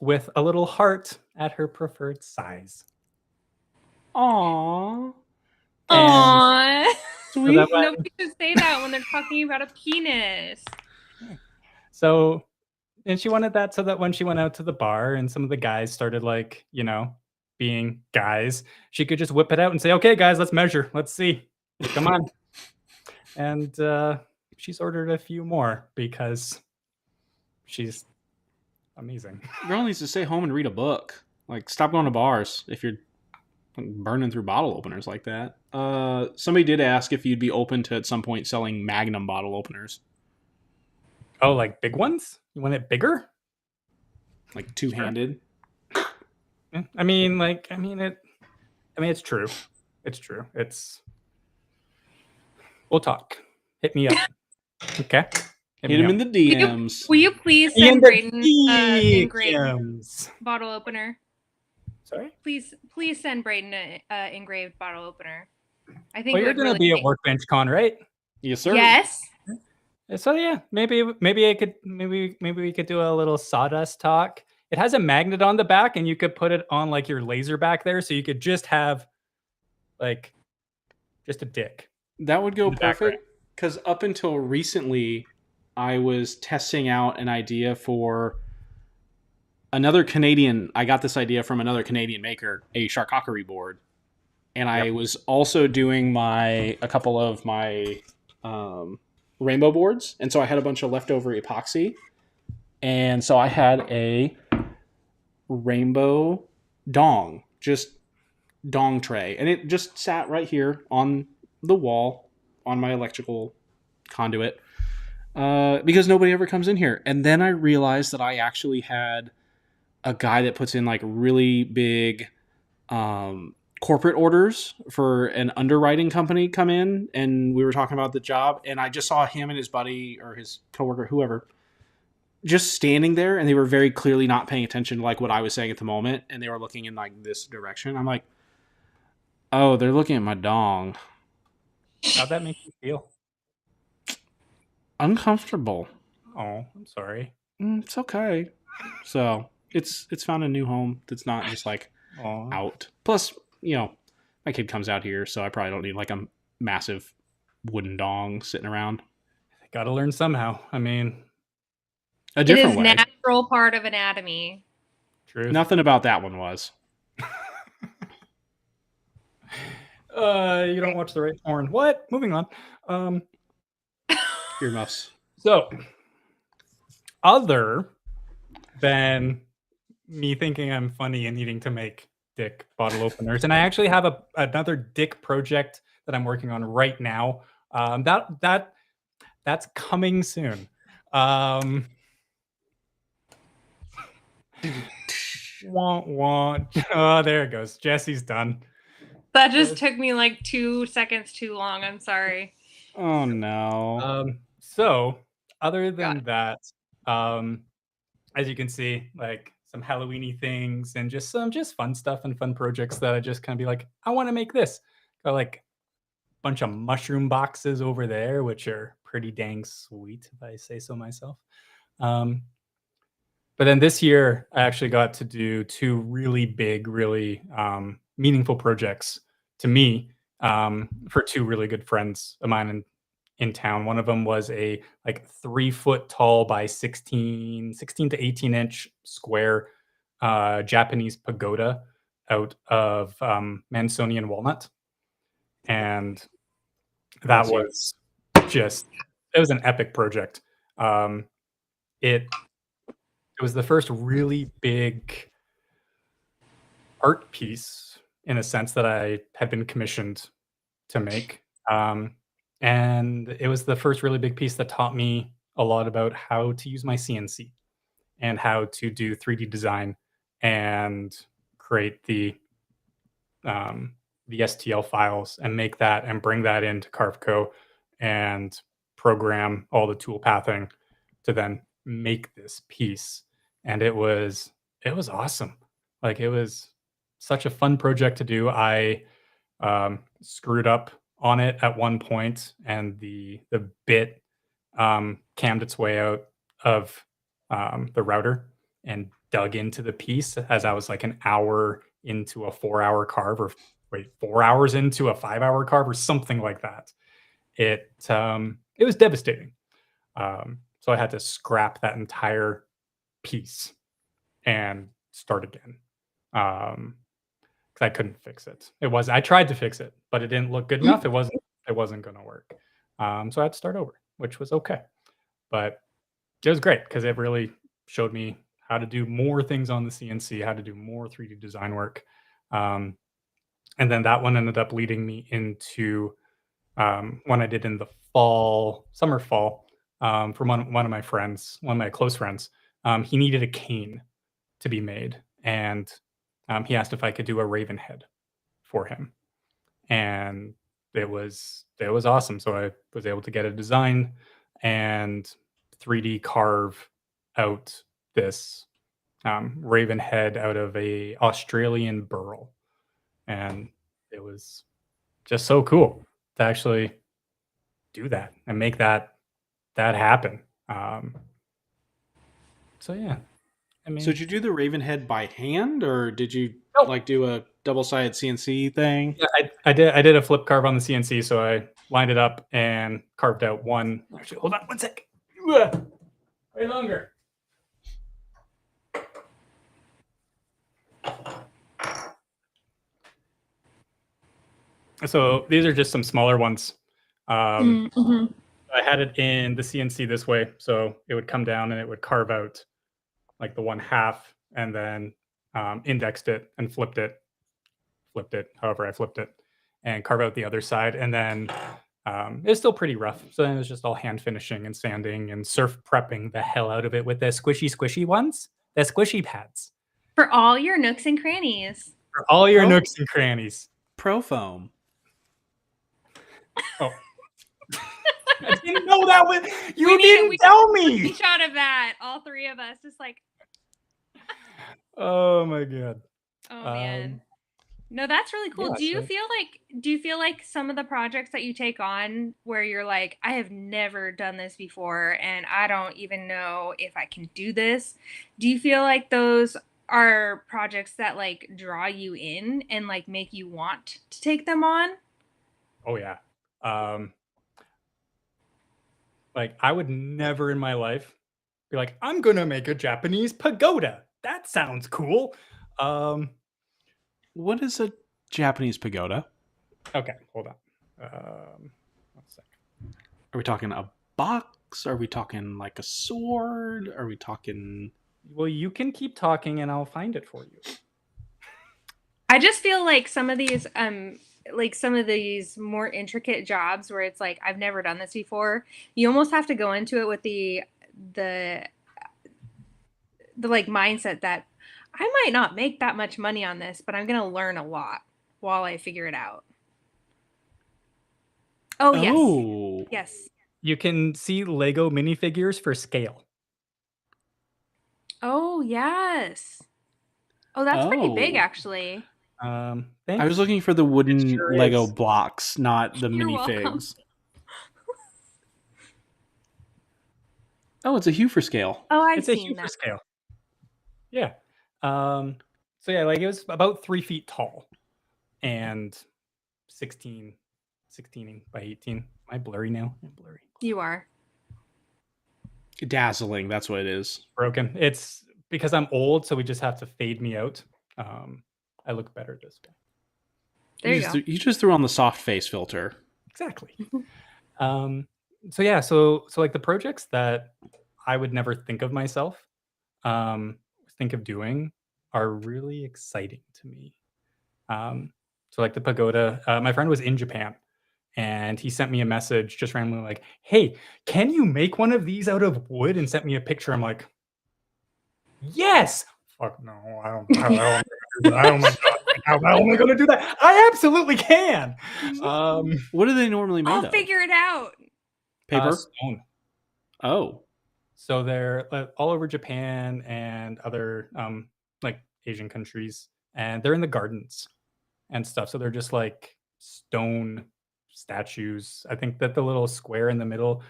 with a little heart at her preferred size. Aww. Aww. Sweet. So nobody should say that when they're talking about a penis. So, and she wanted that so that when she went out to the bar and some of the guys started like, being guys, she could just whip it out and say, okay, guys, let's measure. Let's see. Come on. And she's ordered a few more because she's amazing. Girl needs to stay home and read a book. Like, stop going to bars if you're burning through bottle openers like that. Somebody did ask if you'd be open to at some point selling Magnum bottle openers. Oh, like big ones? You want it bigger? Like two-handed? Sure. It's true. It's true. We'll talk. Hit me up. Okay. Hit him in the DMs. Will you please send Braden engraved bottle opener? Sorry? Please send Braden an engraved bottle opener. I think you're going to be at Workbench Con, right? Yes, sir. Yes. So yeah, maybe we could do a little Sawdust talk. It has a magnet on the back, and you could put it on like your laser back there, so you could just have like just a dick. That would go perfect, because up until recently, I was testing out an idea for another Canadian. I got this idea from another Canadian maker, a charcuterie board, and I was also doing a couple of my rainbow boards, and so I had a bunch of leftover epoxy, and so I had a rainbow dong tray, and it just sat right here on the wall on my electrical conduit because nobody ever comes in here. And then I realized that I actually had a guy that puts in like really big corporate orders for an underwriting company come in, and we were talking about the job, and I just saw him and his buddy or his coworker, whoever, just standing there, and they were very clearly not paying attention to like what I was saying at the moment, and they were looking in like this direction. I'm like, oh, they're looking at my dong. How'd that make you feel? Uncomfortable. Oh, I'm sorry. It's okay. So it's found a new home that's not just like out. Plus, my kid comes out here, so I probably don't need like a massive wooden dong sitting around. Got to learn somehow. I mean, a different way. It is natural part of anatomy. True. Nothing about that one was. You don't watch the right porn. What? Moving on. Earmuffs. So, other than me thinking I'm funny and needing to make dick bottle openers, and I actually have another dick project that I'm working on right now. That's coming soon. Oh, there it goes. Jessie's done. That just took me like 2 seconds too long. I'm sorry. Oh no. So other than that, as you can see, like some Halloween-y things and just some fun stuff and fun projects that I just kind of be like, I want to make this. Got like a bunch of mushroom boxes over there, which are pretty dang sweet, if I say so myself. But then this year, I actually got to do two really big, really meaningful projects to me for two really good friends of mine in town. One of them was a like 3 foot tall by 16 to 18 inch square Japanese pagoda out of Mansonian walnut. And that was just, it was an epic project. It was the first really big art piece in a sense that I had been commissioned to make. And it was the first really big piece that taught me a lot about how to use my CNC and how to do 3D design and create the STL files and make that and bring that into Carveco and program all the tool pathing to then make this piece. And it was awesome. Like, it was such a fun project to do. I screwed up on it at one point, and the bit cammed its way out of the router and dug into the piece as I was like an hour into a 4-hour carve, or wait, 4 hours into a 5-hour carve, or something like that. It was devastating. So I had to scrap that entire piece and start again. Because I couldn't fix it. I tried to fix it, but it didn't look good enough. It wasn't going to work. So I had to start over, which was okay. But it was great because it really showed me how to do more things on the CNC, how to do more 3D design work. And then that one ended up leading me into one I did in the summer fall, from one of my friends, one of my close friends. He needed a cane to be made, and he asked if I could do a raven head for him, and it was awesome. So I was able to get a design and 3D carve out this raven head out of a Australian burl, and it was just so cool to actually do that and make that happen. So yeah, I mean, So did you do the raven head by hand, or did you Nope. like do a double-sided CNC thing? Yeah, I did a flip carve on the CNC, so I lined it up and carved out one. Actually, hold on one sec. Way longer. So these are just some smaller ones. Mm-hmm. I had it in the CNC this way, so it would come down and it would carve out like the one half, and then indexed it and flipped it, however I flipped it, and carve out the other side. And then it's still pretty rough. So then it was just all hand finishing and sanding and surf prepping the hell out of it with the squishy ones, the squishy pads. For all your nooks and crannies. For all your nooks and crannies. Pro foam. Oh. I didn't know that was. You didn't tell me. We shot of that. All three of us, just like. Oh my god. Oh man. No, that's really cool. Yeah, do you feel like some of the projects that you take on where you're like, I have never done this before and I don't even know if I can do this? Do you feel like those are projects that like draw you in and like make you want to take them on? Oh yeah. Like, I would never in my life be like, I'm gonna make a Japanese pagoda. That sounds cool. What is a Japanese pagoda? Okay, hold on. 1 second. Are we talking a box? Are we talking like a sword? Are we talking... Well, you can keep talking and I'll find it for you. I just feel like some of these more intricate jobs where it's like, I've never done this before, you almost have to go into it with the like mindset that I might not make that much money on this, but I'm going to learn a lot while I figure it out. Oh, yes. Oh. Yes. You can see Lego minifigures for scale. Oh, yes. Oh, that's pretty big, actually. Thanks. I was looking for the wooden sure Lego is. blocks, not the You're welcome. minifigs. Oh, it's a Hew for scale. Oh, I've It's a seen Hew for that. scale. Yeah. So yeah, like it was about 3 feet tall and 16 by 18. Am I blurry now? I'm blurry. You are. Dazzling. That's what it is. Broken. It's because I'm old, so we just have to fade me out. I look better this way. There you go. You just threw on the soft face filter. Exactly. So yeah, so like the projects that I would never think of myself, think of doing are really exciting to me. So like the pagoda, my friend was in Japan and he sent me a message just randomly like, "Hey, can you make one of these out of wood?" and sent me a picture. I'm like, "Yes." Fuck no, I don't know how the hell I'm gonna do that. Oh my god, how the hell am I gonna do that? I absolutely can. What are they normally made I'll of? figure it out. Paper? Stone. Oh. So they're all over Japan and other like Asian countries, and they're in the gardens and stuff. So they're just like stone statues. I think that the little square in the middle,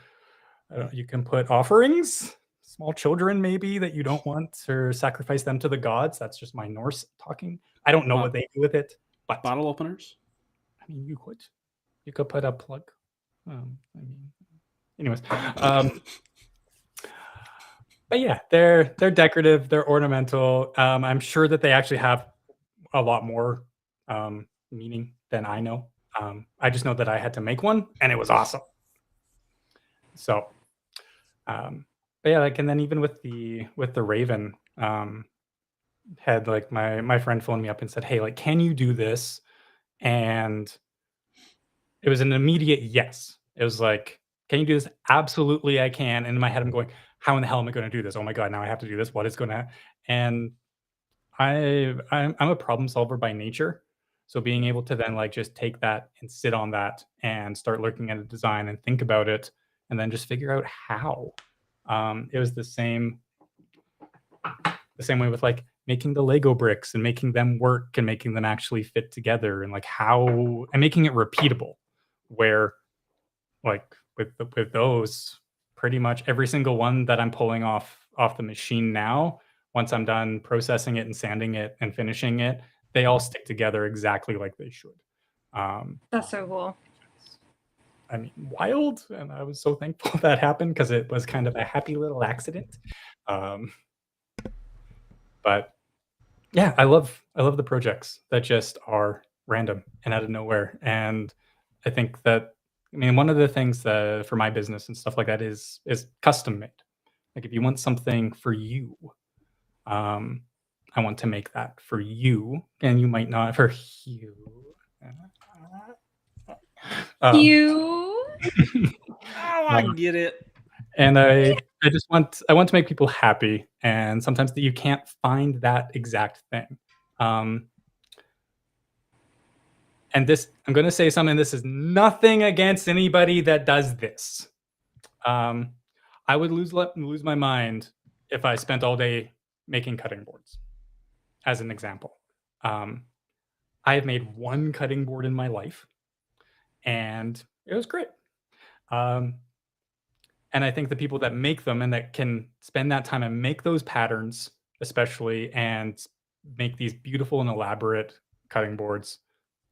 you can put offerings, small children maybe that you don't want or sacrifice them to the gods. That's just my Norse talking. I don't know what they do with it, but bottle openers. I mean, you could put a plug. I mean, anyways. But yeah, they're decorative, they're ornamental. I'm sure that they actually have a lot more meaning than I know. I just know that I had to make one, and it was awesome. So, but yeah, like, and then even with the Raven, had like my friend phoned me up and said, "Hey, like, can you do this?" And it was an immediate yes. It was like, "Can you do this?" Absolutely, I can. And in my head, I'm going, "How in the hell am I going to do this? Oh my god, now I have to do this. What is going to?" And I'm a problem solver by nature. So being able to then like just take that and sit on that and start looking at a design and think about it and then just figure out how. It was the same way with like making the Lego bricks and making them work and making them actually fit together and like how and making it repeatable. Where like with those, pretty much every single one that I'm pulling off the machine now, once I'm done processing it and sanding it and finishing it, they all stick together exactly like they should. That's so cool. I mean, wild, and I was so thankful that happened because it was kind of a happy little accident. But yeah, I love the projects that just are random and out of nowhere. And I think that, I mean, one of the things that for my business and stuff like that is custom made. Like if you want something for you, I want to make that for you, and you might not for you. You. Oh, I get it. And I want to make people happy, and sometimes that you can't find that exact thing. And this, I'm going to say something. This is nothing against anybody that does this. I would lose my mind if I spent all day making cutting boards. As an example, I have made one cutting board in my life, and it was great. And I think the people that make them and that can spend that time and make those patterns, especially, and make these beautiful and elaborate cutting boards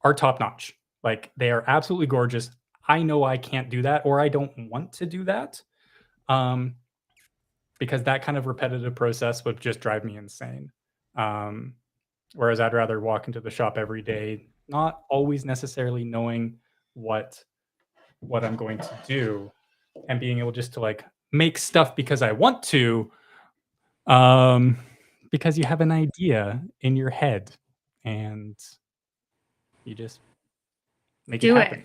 are top notch. Like they are absolutely gorgeous. I know I can't do that, or I don't want to do that, because that kind of repetitive process would just drive me insane. Whereas I'd rather walk into the shop every day, not always necessarily knowing what I'm going to do, and being able just to like make stuff because I want to, because you have an idea in your head and you just make it happen.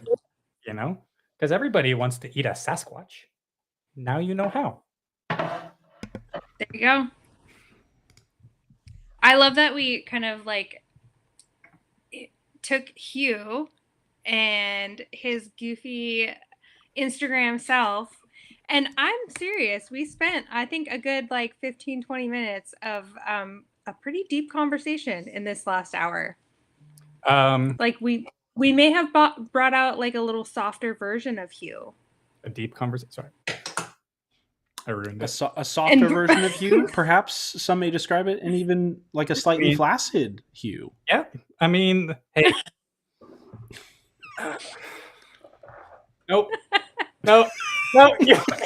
You know, because everybody wants to eat a Sasquatch. Now you know how. There you go. I love that we kind of like took Hew and his goofy Instagram self, and I'm serious, we spent I think a good like 15-20 minutes of a pretty deep conversation in this last hour. Like we may have brought out like a little softer version of Hew. A deep conversation. Sorry. I ruined it. A softer version of Hew, perhaps some may describe it, and even like a slightly flaccid Hew. Yeah, I mean, hey. Nope. No,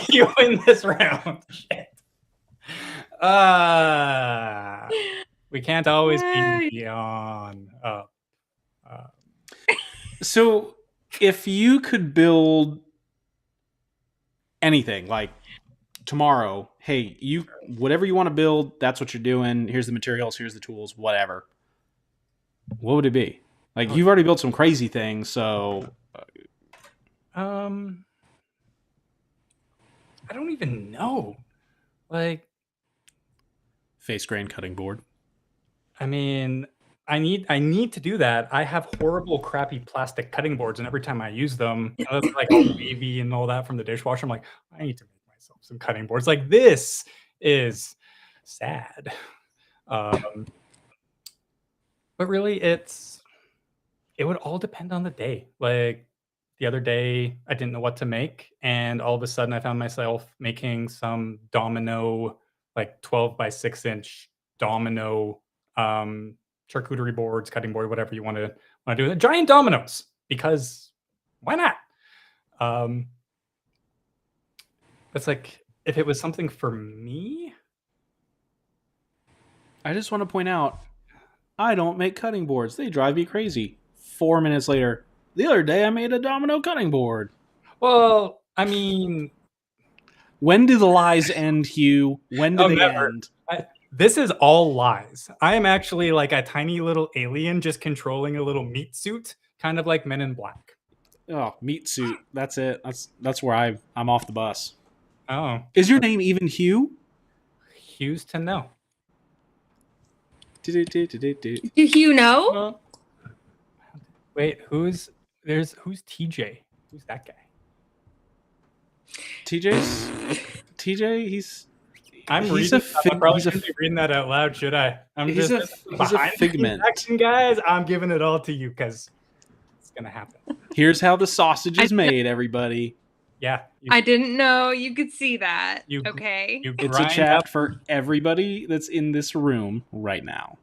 you win this round. Shit. We can't always be on. So, if you could build anything, like tomorrow, hey, whatever you want to build, that's what you're doing. Here's the materials, here's the tools, whatever. What would it be? Like, you've already built some crazy things, so I don't even know. Like, face grain cutting board. I mean, I need to do that. I have horrible, crappy plastic cutting boards, and every time I use them, I look like all wavy and all that from the dishwasher. I'm like, I need to make myself some cutting boards. Like, this is sad. But really, it would all depend on the day. Like, the other day, I didn't know what to make, and all of a sudden, I found myself making some domino, like 12 by 6 inch domino charcuterie boards, cutting board, whatever you want to do. Giant dominoes, because why not? It's like, if it was something for me. I just want to point out, I don't make cutting boards. They drive me crazy. 4 minutes later, the other day I made a domino cutting board. Well, I mean, when do the lies end, Hew? When do they never. end? This is all lies. I am actually like a tiny little alien just controlling a little meat suit, kind of like Men in Black. Oh, meat suit. That's it. That's where I'm off the bus. Oh. Is your name even Hew? Hughes to know. Do Hew know? Wait, who's TJ? Who's that guy? TJ, he's probably shouldn't be reading that out loud, should I? He's a figment. Action, guys, I'm giving it all to you because it's gonna happen. Here's how the sausage is made, everybody. Yeah. I didn't know you could see that. Okay. It's a chat for everybody that's in this room right now.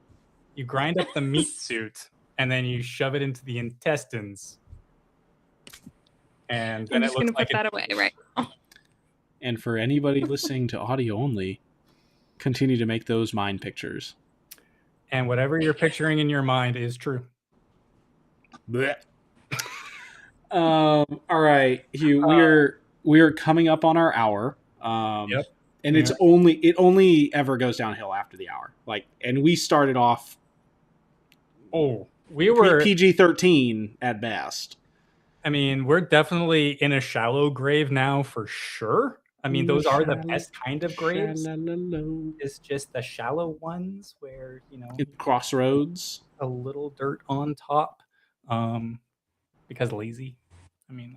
You grind up the meat suit, and then you shove it into the intestines. And then I'm just going to put that away right now. And for anybody listening to audio only, continue to make those mind pictures. And whatever you're picturing in your mind is true. All right, Hew, we are coming up on our hour. Yep. And it only ever goes downhill after the hour. And we started off. Oh, we were PG-13 at best. I mean, we're definitely in a shallow grave now for sure. I mean, those are the best kind of graves. It's just the shallow ones where, crossroads, a little dirt on top, because lazy. I mean,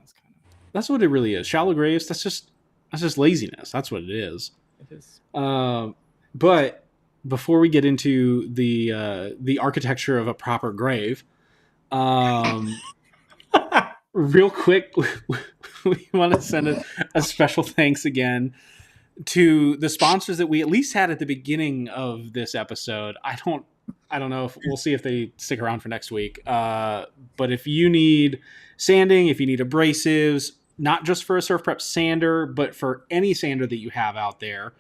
that's what it really is. Shallow graves. That's just laziness. That's what it is. It is. But before we get into the architecture of a proper grave, real quick, we want to send a special thanks again to the sponsors that we at least had at the beginning of this episode. I don't know if we'll see if they stick around for next week. But if you need sanding, if you need abrasives, not just for a Surf Prep sander, but for any sander that you have out there,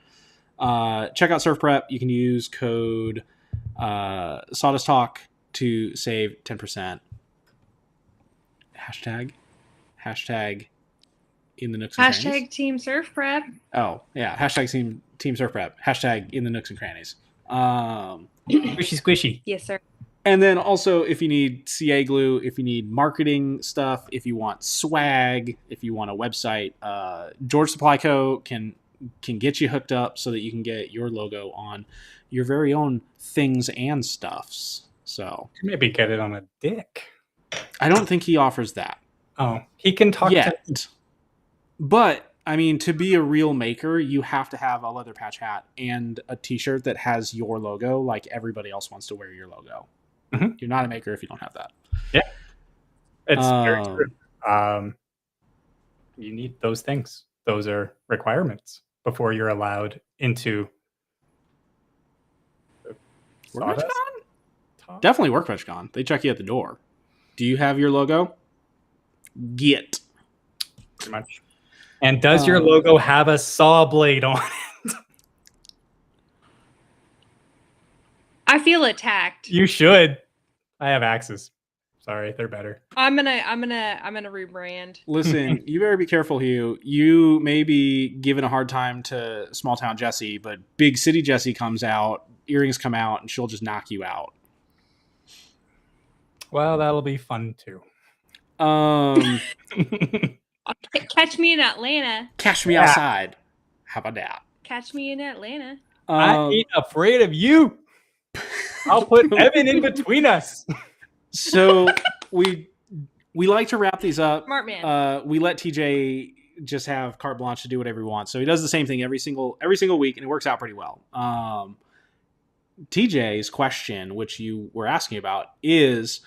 check out Surf Prep. You can use code Sawdust Talk to save 10%. Hashtag in the nooks and crannies. Hashtag Team Surf Prep. Oh, yeah. Hashtag Team Surf Prep. Hashtag in the nooks and crannies. Squishy. Yes, sir. And then also, if you need CA glue, if you need marketing stuff, if you want swag, if you want a website, George Supply Co. can get you hooked up so that you can get your logo on your very own things and stuffs. So maybe get it on a dick. I don't think he offers that. Oh, he can talk yet. But I mean, to be a real maker, you have to have a leather patch hat and a t-shirt that has your logo. Like everybody else wants to wear your logo. Mm-hmm. You're not a maker if you don't have that. Yeah, it's very true. You need those things. Those are requirements. before you're allowed into Workbench Sawdust. Con? Definitely Workbench Con. They check you at the door. Do you have your logo? Get. Pretty much. And does your logo have a saw blade on it? I feel attacked. You should. I have axes. Sorry, they're better. I'm gonna rebrand. Listen, you better be careful, Hew. You may be giving a hard time to small town Jessie, but big city Jessie comes out, earrings come out, and she'll just knock you out. Well, that'll be fun too. Catch me in Atlanta. Catch me outside. How about that? Catch me in Atlanta. I ain't afraid of you. I'll put Evan in between us. So we like to wrap these up. Smart man. We let TJ just have carte blanche to do whatever he wants. So he does the same thing every single week, and it works out pretty well. TJ's question, which you were asking about, is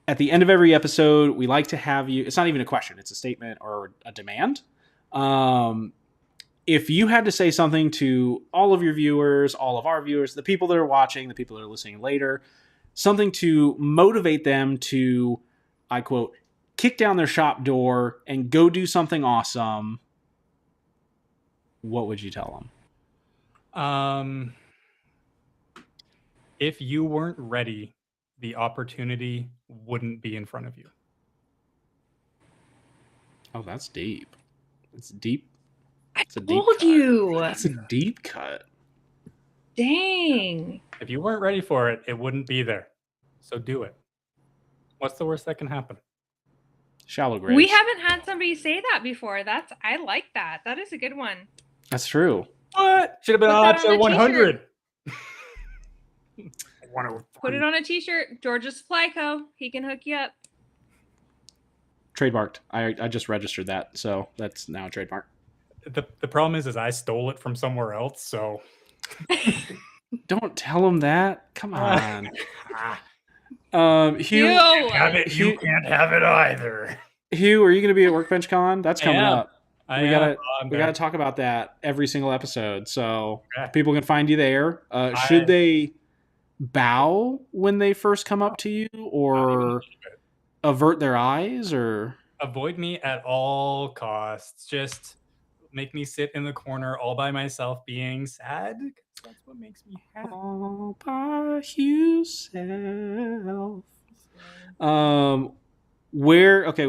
at the end of every episode, we like to have you. It's not even a question; it's a statement or a demand. If you had to say something to all of your viewers, all of our viewers, the people that are watching, the people that are listening later, something to motivate them to, I quote, kick down their shop door and go do something awesome, what would you tell them? If you weren't ready, the opportunity wouldn't be in front of you. Oh, that's deep. It's deep. I told you. That's a deep cut. Dang. If you weren't ready for it, it wouldn't be there. So do it. What's the worst that can happen? Shallow graves. We haven't had somebody say that before. I like that. That is a good one. That's true. What? Should have been on episode 100. Put it on a t-shirt. George's Supply Co. He can hook you up. Trademarked. I just registered that, so that's now trademarked. The problem is I stole it from somewhere else, so don't tell him that. Come on. Hew, you can't have it either. Hew, are you going to be at Workbench Con? That's coming up. We gotta talk about that every single episode, so people can find you there. Should they bow when they first come up to you, or avert their eyes, or avoid me at all costs? Just make me sit in the corner all by myself being sad. That's what makes me happy. All by yourself.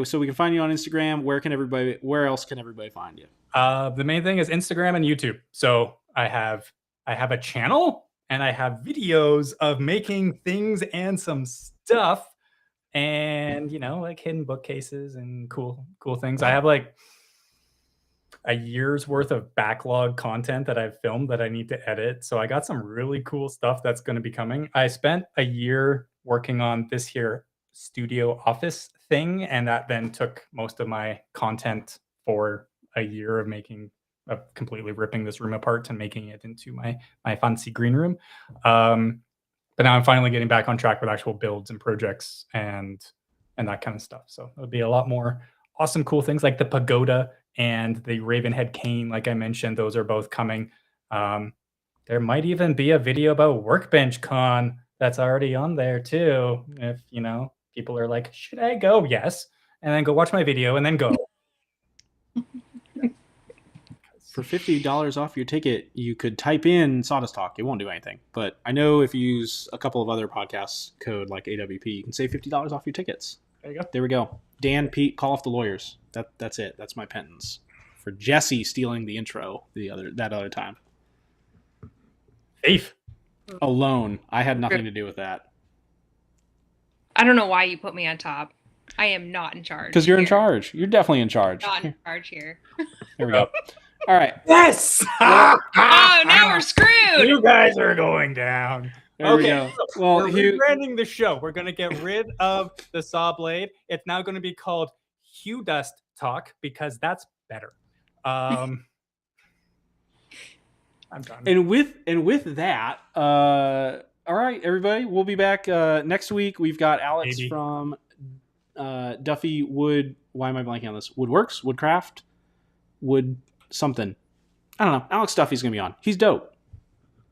So we can find you on Instagram. Where else can everybody find you? The main thing is Instagram and YouTube. So I have a channel and I have videos of making things and some stuff, and like hidden bookcases and cool things. I have like a year's worth of backlog content that I've filmed that I need to edit. So I got some really cool stuff that's going to be coming. I spent a year working on this here studio office thing, and that then took most of my content for a year of completely ripping this room apart and making it into my fancy green room. But now I'm finally getting back on track with actual builds and projects and that kind of stuff. So it'll be a lot more awesome, cool things like the pagoda and the Ravenhead cane, like I mentioned. Those are both coming. There might even be a video about Workbench Con that's already on there too. If people are like, should I go? Yes. And then go watch my video and then go. For $50 off your ticket, you could type in Sawdust Talk. It won't do anything. But I know if you use a couple of other podcasts code like AWP, you can save $50 off your tickets. There you go. There we go. Dan, Pete, call off the lawyers. That's it. That's my penance for Jessie stealing the intro that other time. Thief. Alone. I had nothing to do with that. I don't know why you put me on top. I am not in charge. Because you're in charge. You're definitely in charge. Not in charge here. There we go. All right. Yes. Oh, now we're screwed. You guys are going down. There we go. Well, we're rebranding the show. We're going to get rid of the saw blade. It's now going to be called Sawdust Talk because that's better. I'm done. And with that, all right, everybody, we'll be back next week. We've got Alex from Duffy Wood. Why am I blanking on this? Woodworks, Woodcraft, Wood something. I don't know. Alex Duffy's going to be on. He's dope.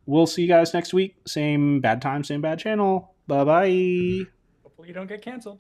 We'll see you guys next week. Same bad time, same bad channel. Bye-bye. Hopefully you don't get canceled.